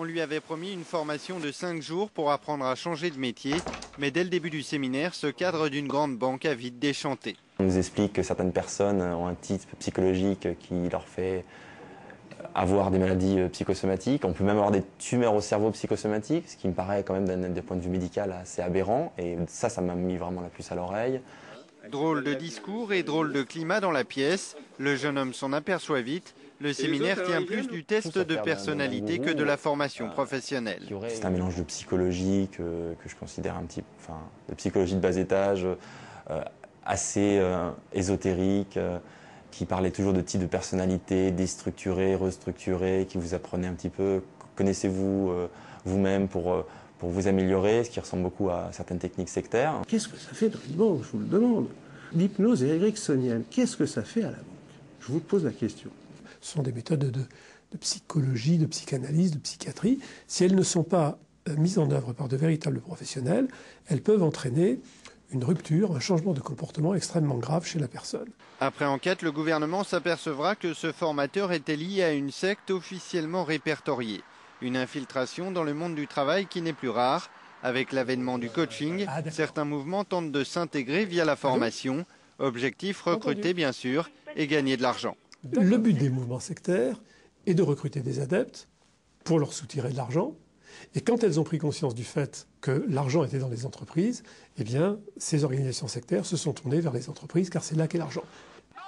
On lui avait promis une formation de 5 jours pour apprendre à changer de métier, mais dès le début du séminaire, ce cadre d'une grande banque a vite déchanté. On nous explique que certaines personnes ont un type psychologique qui leur fait avoir des maladies psychosomatiques. On peut même avoir des tumeurs au cerveau psychosomatiques, ce qui me paraît quand même d'un point de vue médical assez aberrant. Et ça m'a mis vraiment la puce à l'oreille. Drôle de discours et drôle de climat dans la pièce. Le jeune homme s'en aperçoit vite. Le séminaire tient plus du test de personnalité que de la formation professionnelle. C'est un mélange de psychologie que je considère de psychologie de bas étage, assez ésotérique, qui parlait toujours de type de personnalité, déstructurée, restructurée, qui vous apprenait un petit peu, connaissez-vous vous-même pour vous améliorer, ce qui ressemble beaucoup à certaines techniques sectaires. Qu'est-ce que ça fait dans une banque, je vous le demande? L'hypnose ericksonienne, qu'est-ce que ça fait à la banque? Je vous pose la question. Ce sont des méthodes de psychologie, de psychanalyse, de psychiatrie. Si elles ne sont pas mises en œuvre par de véritables professionnels, elles peuvent entraîner une rupture, un changement de comportement extrêmement grave chez la personne. Après enquête, le gouvernement s'apercevra que ce formateur était lié à une secte officiellement répertoriée. Une infiltration dans le monde du travail qui n'est plus rare. Avec l'avènement du coaching, certains mouvements tentent de s'intégrer via la formation. Objectif, recruter bien sûr et gagner de l'argent. Le but des mouvements sectaires est de recruter des adeptes pour leur soutirer de l'argent. Et quand elles ont pris conscience du fait que l'argent était dans les entreprises, eh bien, ces organisations sectaires se sont tournées vers les entreprises car c'est là qu'est l'argent.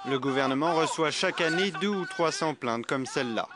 Le gouvernement reçoit chaque année 200 ou 300 plaintes comme celle-là.